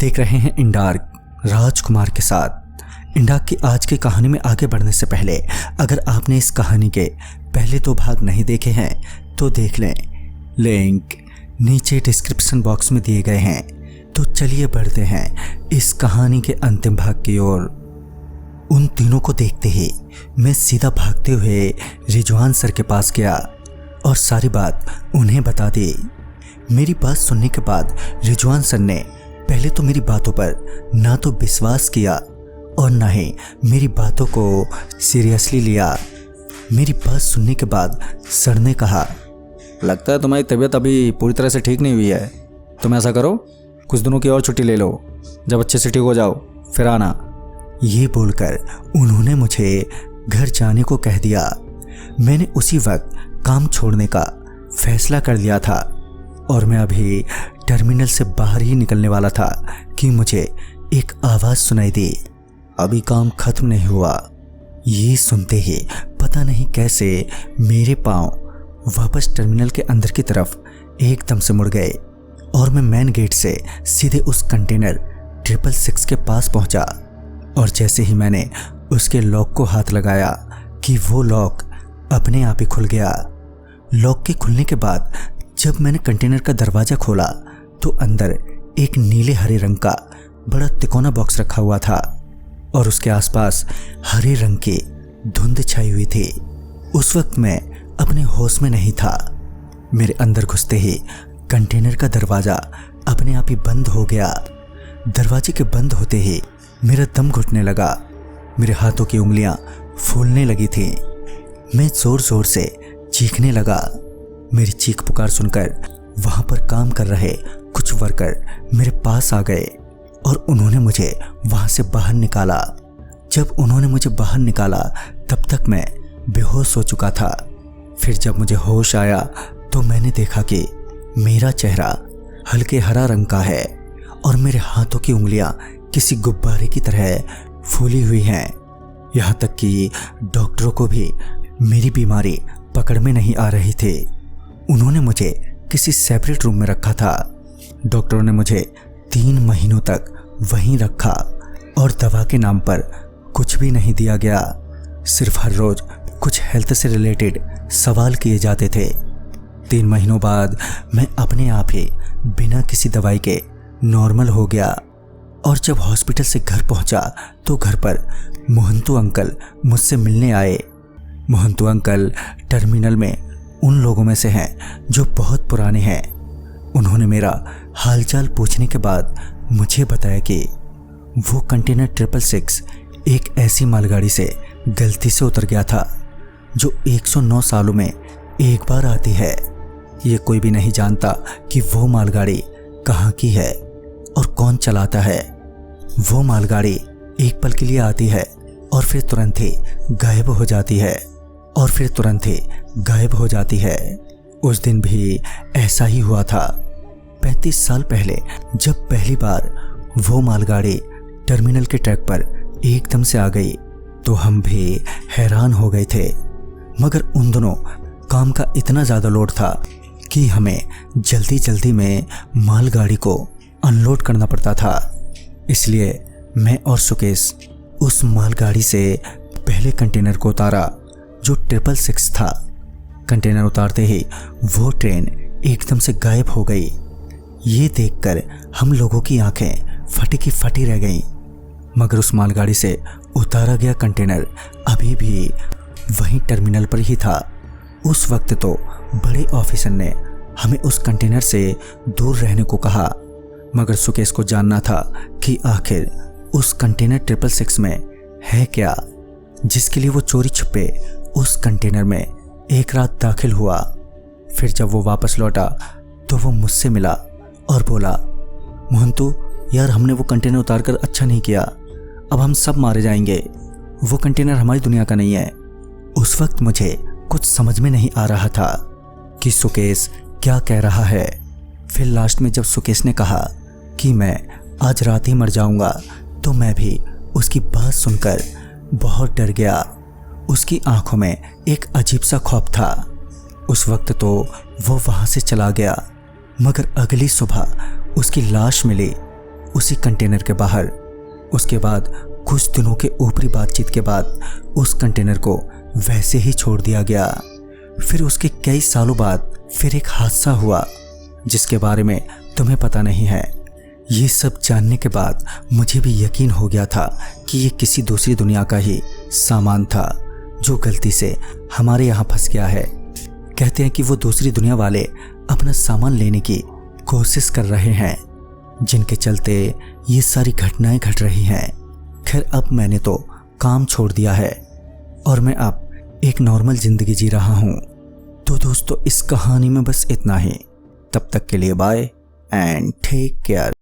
देख रहे हैं इंडार्क राजकुमार के साथ। इंडार्क की आज की कहानी में आगे बढ़ने से पहले अगर आपने इस कहानी के पहले 2 भाग नहीं देखे हैं तो देख लें, लिंक नीचे डिस्क्रिप्शन बॉक्स में दिए गए हैं। तो चलिए बढ़ते हैं इस कहानी के अंतिम भाग की ओर। उन तीनों को देखते ही मैं सीधा भागते हुए रिजवान सर के पास गया और सारी बात उन्हें बता दी। मेरी बात सुनने के बाद रिजवान सर ने पहले तो मेरी बातों पर ना तो विश्वास किया और ना ही मेरी बातों को सीरियसली लिया। मेरी बात सुनने के बाद सर ने कहा, लगता है तुम्हारी तबीयत अभी पूरी तरह से ठीक नहीं हुई है। तुम ऐसा करो, कुछ दिनों की और छुट्टी ले लो, जब अच्छे से ठीक हो जाओ फिर आना। ये बोलकर उन्होंने मुझे घर जाने को कह दिया। मैंने उसी वक्त काम छोड़ने का फैसला कर लिया था और मैं अभी टर्मिनल से बाहर ही निकलने वाला था कि मुझे एक आवाज़ सुनाई दी, अभी काम खत्म नहीं हुआ। ये सुनते ही पता नहीं कैसे मेरे पांव वापस टर्मिनल के अंदर की तरफ एकदम से मुड़ गए और मैं मेन गेट से सीधे उस कंटेनर 666 के पास पहुंचा। और जैसे ही मैंने उसके लॉक को हाथ लगाया कि वो लॉक अपने आप ही खुल गया। लॉक के खुलने के बाद जब मैंने कंटेनर का दरवाज़ा खोला तो अंदर एक नीले हरे रंग का बड़ा तिकोना बॉक्स रखा हुआ था और उसके आसपास हरे रंग की धुंध छाई हुई थी। उस वक्त मैं अपने होश में नहीं था। मेरे अंदर घुसते ही कंटेनर का दरवाज़ा अपने आप ही बंद हो गया। दरवाजे के बंद होते ही मेरा दम घुटने लगा, मेरे हाथों की उंगलियां फूलने लगी थी। मैं जोर जोर से चीखने लगा। मेरी चीख पुकार सुनकर वहां पर काम कर रहे कुछ वर्कर मेरे पास आ गए और उन्होंने मुझे वहां से बाहर निकाला। जब उन्होंने मुझे बाहर निकाला तब तक मैं बेहोश हो चुका था। फिर जब मुझे होश आया तो मैंने देखा कि मेरा चेहरा हल्के हरा रंग का है और मेरे हाथों की उंगलियां किसी गुब्बारे की तरह फूली हुई हैं। यहाँ तक कि डॉक्टरों को भी मेरी बीमारी पकड़ में नहीं आ रही थी। उन्होंने मुझे किसी सेपरेट रूम में रखा था। डॉक्टरों ने मुझे 3 महीनों तक वहीं रखा और दवा के नाम पर कुछ भी नहीं दिया गया। सिर्फ हर रोज कुछ हेल्थ से रिलेटेड सवाल किए जाते थे। 3 महीनों बाद मैं अपने आप ही बिना किसी दवाई के नॉर्मल हो गया और जब हॉस्पिटल से घर पहुंचा तो घर पर मोहंतु अंकल मुझसे मिलने आए। मोहंतु अंकल टर्मिनल में उन लोगों में से हैं जो बहुत पुराने हैं। उन्होंने मेरा हालचाल पूछने के बाद मुझे बताया कि वो कंटेनर 666 एक ऐसी मालगाड़ी से गलती से उतर गया था जो 109 सालों में एक बार आती है। ये कोई भी नहीं जानता कि वो मालगाड़ी कहाँ की है और कौन चलाता है। वो मालगाड़ी एक पल के लिए आती है और फिर तुरंत ही गायब हो जाती है और फिर तुरंत ही गायब हो जाती है। उस दिन भी ऐसा ही हुआ था। 35 साल पहले जब पहली बार वो मालगाड़ी टर्मिनल के ट्रैक पर एकदम से आ गई तो हम भी हैरान हो गए थे। मगर उन दिनों काम का इतना ज़्यादा लोड था कि हमें जल्दी जल्दी में मालगाड़ी को अनलोड करना पड़ता था। इसलिए मैं और सुकेश उस मालगाड़ी से पहले कंटेनर को उतारा जो 666 था। कंटेनर उतारते ही वो ट्रेन एकदम से गायब हो गई। ये देखकर हम लोगों की आंखें फटी की फटी रह गईं। मगर उस मालगाड़ी से उतारा गया कंटेनर अभी भी वहीं टर्मिनल पर ही था। उस वक्त तो बड़े ऑफिसर ने हमें उस कंटेनर से दूर रहने को कहा, मगर सुकेश को जानना था कि आखिर उस कंटेनर 666 में है क्या, जिसके लिए वो चोरी छुपे उस कंटेनर में एक रात दाखिल हुआ। फिर जब वो वापस लौटा तो वो मुझसे मिला और बोला, मोहंतु यार, हमने वो कंटेनर उतारकर अच्छा नहीं किया, अब हम सब मारे जाएंगे। वो कंटेनर हमारी दुनिया का नहीं है। उस वक्त मुझे कुछ समझ में नहीं आ रहा था कि सुकेश क्या कह रहा है। फिर लास्ट में जब सुकेश ने कहा कि मैं आज रात ही मर जाऊंगा तो मैं भी उसकी बात सुनकर बहुत डर गया। उसकी आंखों में एक अजीब सा खौफ था। उस वक्त तो वो वहां से चला गया, मगर अगली सुबह उसकी लाश मिली उसी कंटेनर के बाहर। उसके बाद कुछ दिनों के ऊपरी बातचीत के बाद उस कंटेनर को वैसे ही छोड़ दिया गया। फिर उसके कई सालों बाद फिर एक हादसा हुआ जिसके बारे में तुम्हें पता नहीं है। ये सब जानने के बाद मुझे भी यकीन हो गया था कि ये किसी दूसरी दुनिया का ही सामान था जो गलती से हमारे यहाँ फंस गया है। कहते हैं कि वो दूसरी दुनिया वाले अपना सामान लेने की कोशिश कर रहे हैं, जिनके चलते ये सारी घटनाएं घट रही हैं। खैर अब मैंने तो काम छोड़ दिया है और मैं अब एक नॉर्मल जिंदगी जी रहा हूँ। तो दोस्तों इस कहानी में बस इतना ही। तब तक के लिए बाय एंड टेक केयर।